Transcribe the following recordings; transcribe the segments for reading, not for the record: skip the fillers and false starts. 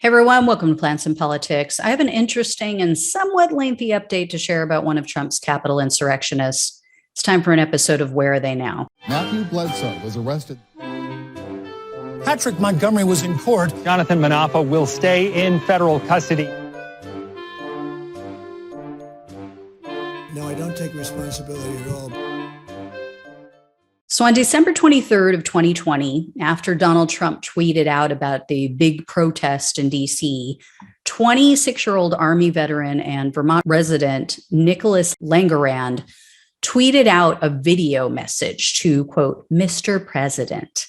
Hey everyone, welcome to Plants and Politics. I have an interesting and somewhat lengthy update to share about one of Trump's Capitol insurrectionists. It's time for an episode of Where Are They Now? Matthew Bledsoe was arrested. Patrick Montgomery was in court. Jonathan Manapa will stay in federal custody. No, I don't take responsibility at all. So on December 23rd of 2020, after Donald Trump tweeted out about the big protest in DC, 26-year-old Army veteran and Vermont resident Nicholas Languerand tweeted out a video message to, quote, Mr. President.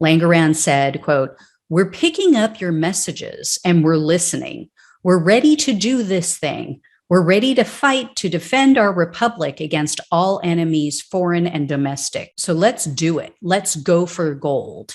Languerand said, quote, "We're picking up your messages and we're listening. We're ready to do this thing. We're ready to fight to defend our republic against all enemies, foreign and domestic. So let's do it. Let's go for gold."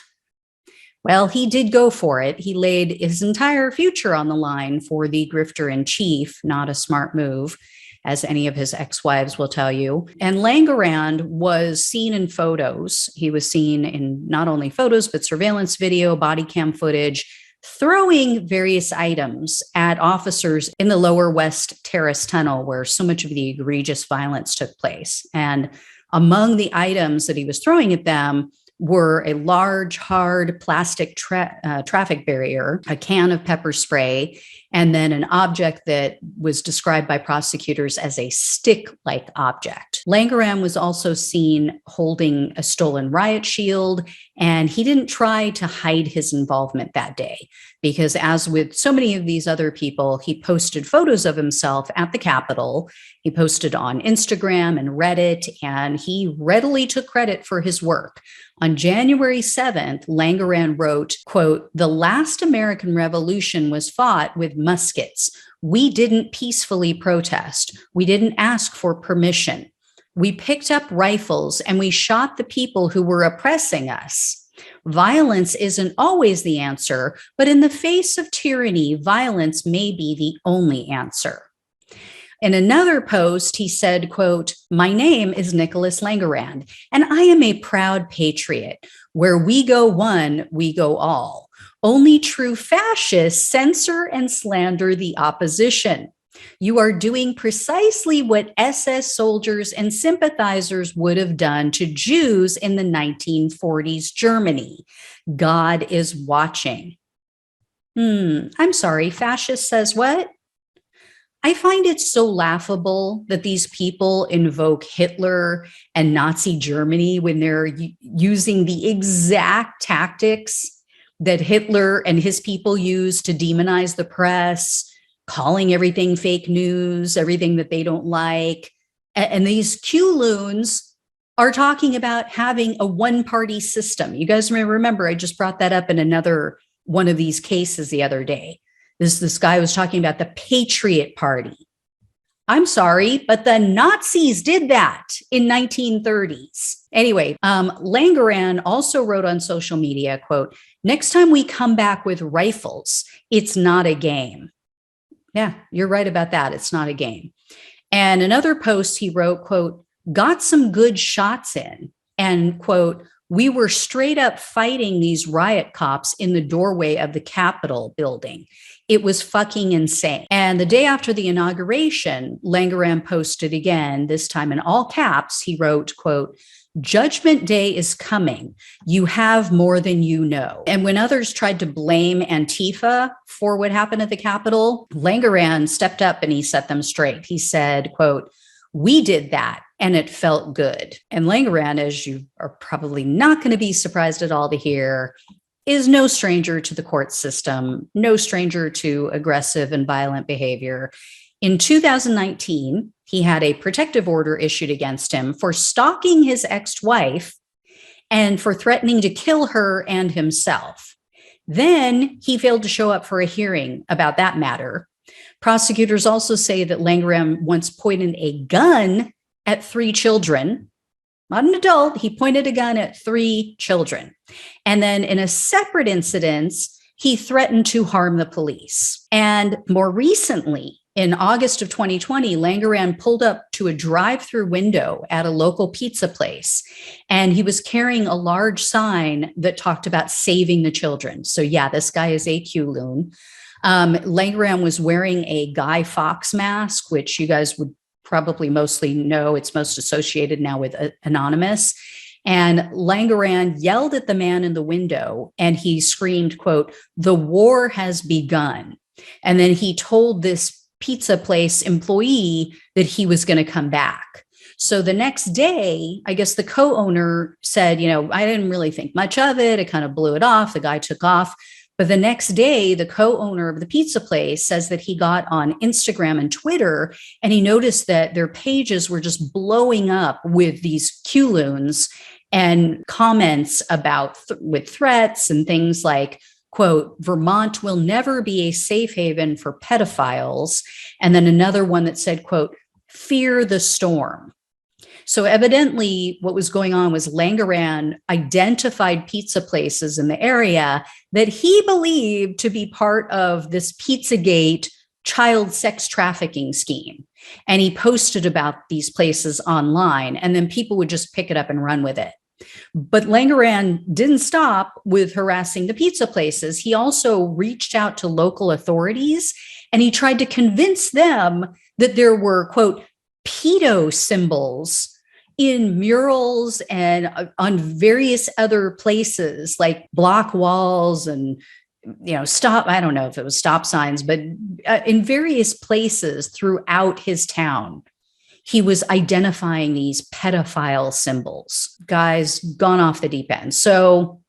Well, he did go for it. He laid his entire future on the line for the grifter in chief, not a smart move, as any of his ex-wives will tell you. And Languerand was seen in photos. He was seen in not only photos, but surveillance video, body cam footage, throwing various items at officers in the Lower West Terrace Tunnel, where so much of the egregious violence took place. And among the items that he was throwing at them were a large, hard plastic traffic barrier, a can of pepper spray, and then an object that was described by prosecutors as a stick-like object. Languerand was also seen holding a stolen riot shield, and he didn't try to hide his involvement that day because, as with so many of these other people, he posted photos of himself at the Capitol. He posted on Instagram and Reddit, and he readily took credit for his work. On January 7th, Languerand wrote, quote, "The last American Revolution was fought with muskets. We didn't peacefully protest. We didn't ask for permission. We picked up rifles and we shot the people who were oppressing us. Violence isn't always the answer, but in the face of tyranny, violence may be the only answer." In another post, he said, quote, "My name is Nicholas Languerand, and I am a proud patriot. Where we go one, we go all. Only true fascists censor and slander the opposition. You are doing precisely what SS soldiers and sympathizers would have done to Jews in the 1940s Germany. God is watching." I'm sorry, fascist says what? I find it so laughable that these people invoke Hitler and Nazi Germany when they're using the exact tactics that Hitler and his people used to demonize the press, calling everything fake news, everything that they don't like. And these Q-loons are talking about having a one-party system. You guys may remember, I just brought that up in another one of these cases the other day. This guy was talking about the Patriot Party. I'm sorry, but the Nazis did that in 1930s. Anyway, Languerand also wrote on social media, quote, "Next time we come back with rifles, it's not a game." Yeah, you're right about that. It's not a game. And another post he wrote, quote, "Got some good shots in," and quote, "We were straight up fighting these riot cops in the doorway of the Capitol building. It was fucking insane." And the day after the inauguration, Languerand posted again, this time in all caps. He wrote, quote, "Judgment Day is coming. You have more than you know." And when others tried to blame Antifa for what happened at the Capitol, Languerand stepped up and he set them straight. He said, quote, "We did that and it felt good." And Languerand, as you are probably not going to be surprised at all to hear, is no stranger to the court system, no stranger to aggressive and violent behavior. In 2019, he had a protective order issued against him for stalking his ex-wife and for threatening to kill her and himself. Then he failed to show up for a hearing about that matter. Prosecutors also say that Languerand once pointed a gun at 3 children. Not an adult, he pointed a gun at 3 children. And then in a separate incident, he threatened to harm the police. And more recently, In August of 2020, Languerand pulled up to a drive-through window at a local pizza place, and he was carrying a large sign that talked about saving the children. So yeah, this guy is a Q-loon. Languerand was wearing a Guy Fawkes mask, which you guys would probably mostly know. It's most associated now with Anonymous. And Languerand yelled at the man in the window, and he screamed, quote, "The war has begun." And then he told this pizza place employee that he was going to come back. So the next day, I guess the co-owner said, I didn't really think much of it. I kind of blew it off. The guy took off. But the next day, the co-owner of the pizza place says that he got on Instagram and Twitter, and he noticed that their pages were just blowing up with these Q-loons and comments about with threats and things like, quote, "Vermont will never be a safe haven for pedophiles." And then another one that said, quote, "Fear the storm." So evidently what was going on was Languerand identified pizza places in the area that he believed to be part of this Pizzagate child sex trafficking scheme. And he posted about these places online, and then people would just pick it up and run with it. But Languerand didn't stop with harassing the pizza places. He also reached out to local authorities, and he tried to convince them that there were, quote, pedo symbols in murals and on various other places like block walls and, I don't know if it was stop signs, but in various places throughout his town. He was identifying these pedophile symbols. Guys, gone off the deep end. So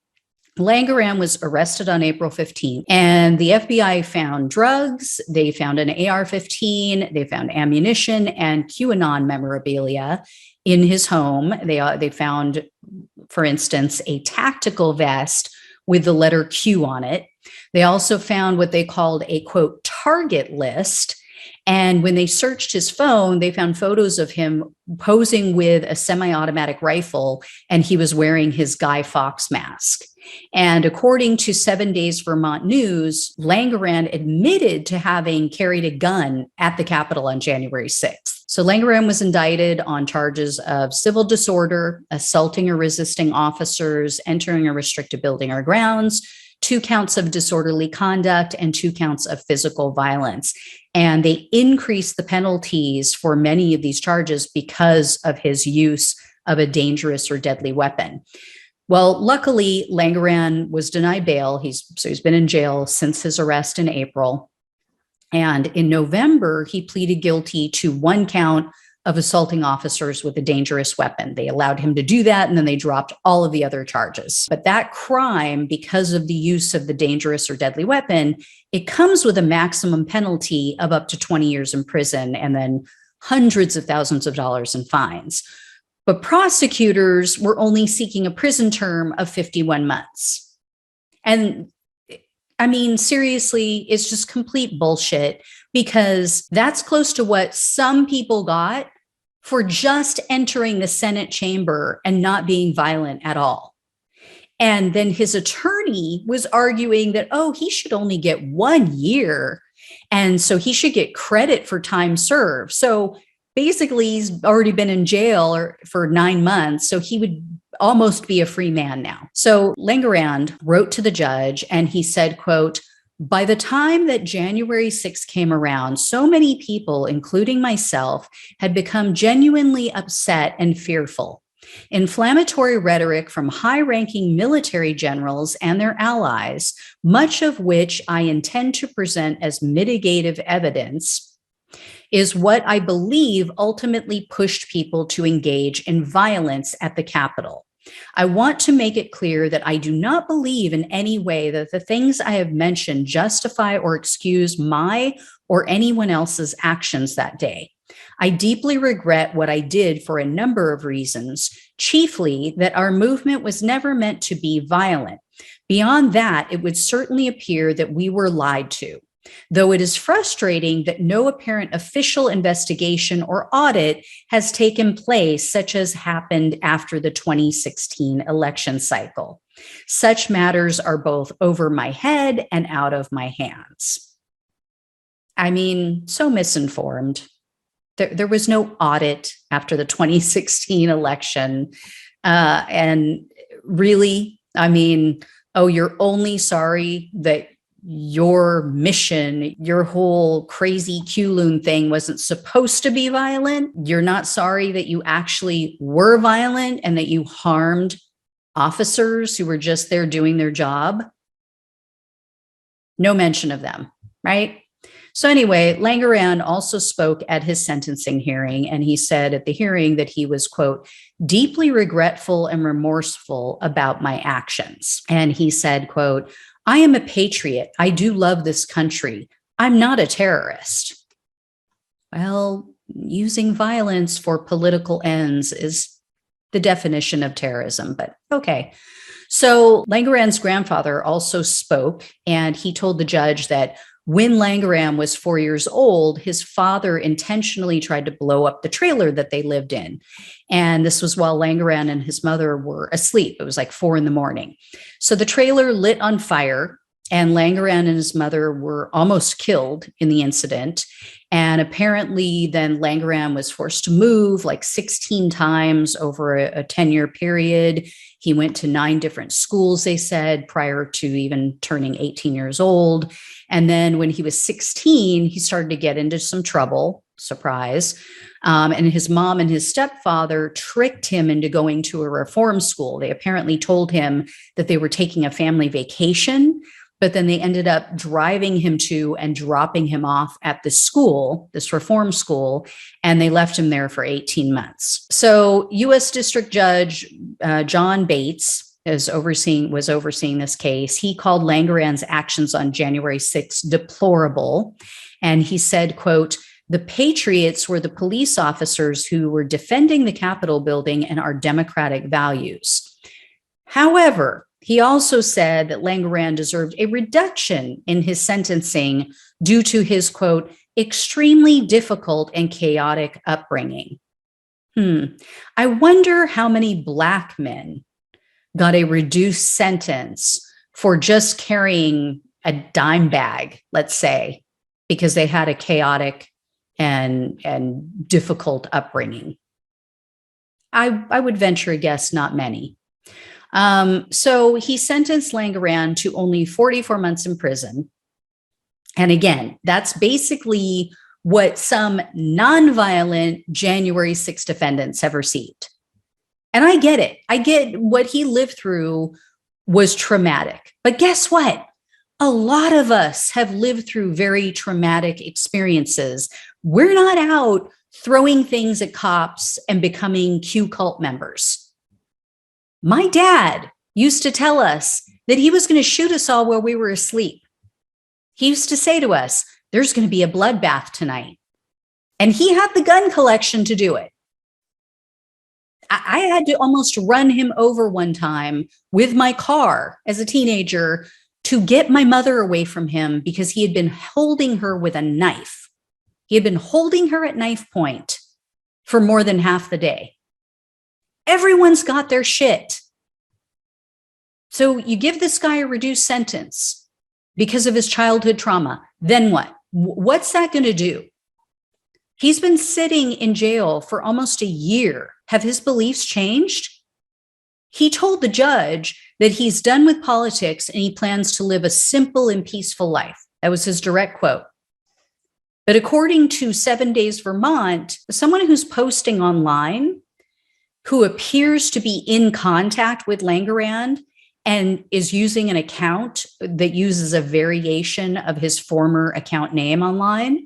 Languerand was arrested on April 15th, and the FBI found drugs. They found an AR-15. They found ammunition and QAnon memorabilia in his home. They found, for instance, a tactical vest with the letter Q on it. They also found what they called a, quote, target list. And when they searched his phone, they found photos of him posing with a semi-automatic rifle, and he was wearing his Guy Fawkes mask. And according to 7 Days Vermont News, Languerand admitted to having carried a gun at the Capitol on January 6th. So Languerand was indicted on charges of civil disorder, assaulting or resisting officers, entering a restricted building or grounds, 2 counts of disorderly conduct, and 2 counts of physical violence. And they increased the penalties for many of these charges because of his use of a dangerous or deadly weapon. Well, luckily, Languerand was denied bail. He's been in jail since his arrest in April. And in November, he pleaded guilty to 1 count of assaulting officers with a dangerous weapon. They allowed him to do that, and then they dropped all of the other charges. But that crime, because of the use of the dangerous or deadly weapon, it comes with a maximum penalty of up to 20 years in prison and then hundreds of thousands of dollars in fines. But prosecutors were only seeking a prison term of 51 months. And I mean, seriously, it's just complete bullshit, because that's close to what some people got for just entering the Senate chamber and not being violent at all. And then his attorney was arguing that, he should only get 1 year. And so he should get credit for time served. So basically, he's already been in jail for 9 months. So he would almost be a free man now. So Languerand wrote to the judge, and he said, quote, "By the time that January 6th came around, so many people, including myself, had become genuinely upset and fearful. Inflammatory rhetoric from high-ranking military generals and their allies, much of which I intend to present as mitigative evidence, is what I believe ultimately pushed people to engage in violence at the Capitol. I want to make it clear that I do not believe in any way that the things I have mentioned justify or excuse my or anyone else's actions that day. I deeply regret what I did for a number of reasons, chiefly that our movement was never meant to be violent. Beyond that, it would certainly appear that we were lied to. Though it is frustrating that no apparent official investigation or audit has taken place, such as happened after the 2016 election cycle. Such matters are both over my head and out of my hands." I mean, so misinformed. There was no audit after the 2016 election. And really, I mean, oh, you're only sorry that your mission, your whole crazy Q-Loon thing wasn't supposed to be violent. You're not sorry that you actually were violent and that you harmed officers who were just there doing their job. No mention of them, right? So anyway, Languerand also spoke at his sentencing hearing, and he said at the hearing that he was, quote, deeply regretful and remorseful about my actions. And he said, quote, I am a patriot. I do love this country. I'm not a terrorist. Well, using violence for political ends is the definition of terrorism, but okay. So Languerand's grandfather also spoke, and he told the judge that when Languerand was 4 years old, his father intentionally tried to blow up the trailer that they lived in. And this was while Languerand and his mother were asleep. It was like 4 a.m. So the trailer lit on fire, and Languerand and his mother were almost killed in the incident. And apparently then Languerand was forced to move like 16 times over a 10-year period. He went to 9 different schools, they said, prior to even turning 18 years old. And then when he was 16, he started to get into some trouble, surprise. And his mom and his stepfather tricked him into going to a reform school. They apparently told him that they were taking a family vacation, but then they ended up driving him to and dropping him off at this school, this reform school, and they left him there for 18 months. So U.S. District Judge John Bates was overseeing this case. He called Languerand's actions on January 6th deplorable. And he said, quote, the patriots were the police officers who were defending the Capitol building and our democratic values. However, he also said that Languerand deserved a reduction in his sentencing due to his, quote, extremely difficult and chaotic upbringing. I wonder how many Black men got a reduced sentence for just carrying a dime bag, let's say, because they had a chaotic and difficult upbringing. I would venture a guess not many. So he sentenced Languerand to only 44 months in prison. And again, that's basically what some nonviolent January 6 defendants have received. And I get it. I get what he lived through was traumatic. But guess what? A lot of us have lived through very traumatic experiences. We're not out throwing things at cops and becoming Q cult members. My dad used to tell us that he was going to shoot us all while we were asleep. He used to say to us, there's going to be a bloodbath tonight. And he had the gun collection to do it. I had to almost run him over one time with my car as a teenager to get my mother away from him because he had been holding her with a knife. He had been holding her at knife point for more than half the day. Everyone's got their shit. So you give this guy a reduced sentence because of his childhood trauma. Then what? What's that going to do? He's been sitting in jail for almost a year. Have his beliefs changed? He told the judge that he's done with politics and he plans to live a simple and peaceful life. That was his direct quote. But according to 7 Days Vermont, someone who's posting online, who appears to be in contact with Languerand and is using an account that uses a variation of his former account name online,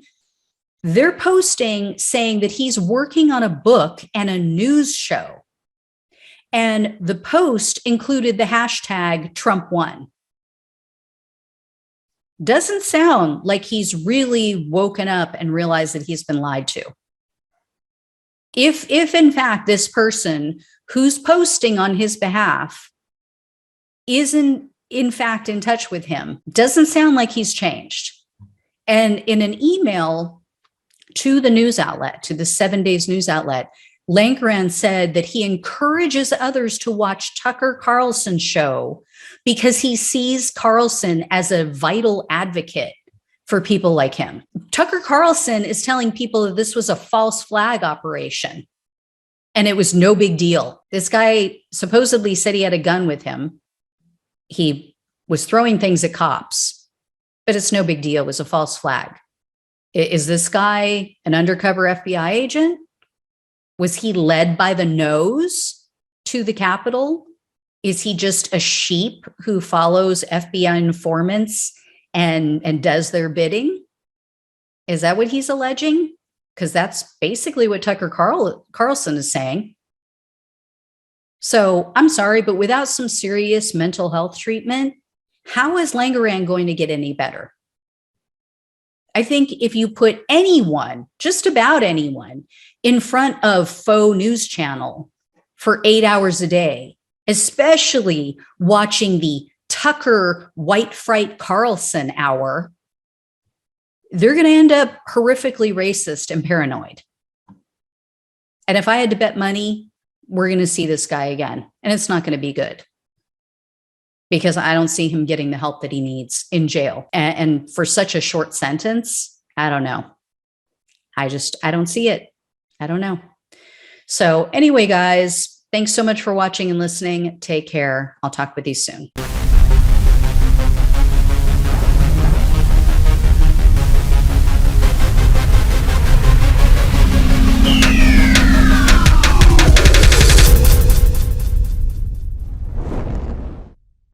they're posting saying that he's working on a book and a news show. And the post included the hashtag Trump won. Doesn't sound like he's really woken up and realized that he's been lied to. If in fact this person who's posting on his behalf isn't in fact in touch with him, doesn't sound like he's changed. And in an email to the news outlet, to the 7 Days news outlet, Languerand said that he encourages others to watch Tucker Carlson's show because he sees Carlson as a vital advocate for people like him. Tucker Carlson is telling people that this was a false flag operation and it was no big deal. This guy supposedly said he had a gun with him. He was throwing things at cops, but it's no big deal. It was a false flag. Is this guy an undercover FBI agent? Was he led by the nose to the Capitol? Is he just a sheep who follows FBI informants and does their bidding? Is that what he's alleging? Because that's basically what Tucker Carlson is saying. So I'm sorry, but without some serious mental health treatment, how is Languerand going to get any better? I think if you put anyone, just about anyone, in front of faux news channel for 8 hours a day, especially watching the Tucker White Fright Carlson hour, they're going to end up horrifically racist and paranoid. And if I had to bet money, we're going to see this guy again, and it's not going to be good because I don't see him getting the help that he needs in jail. And for such a short sentence, I don't know. I don't see it. I don't know. So anyway, guys, thanks so much for watching and listening. Take care. I'll talk with you soon.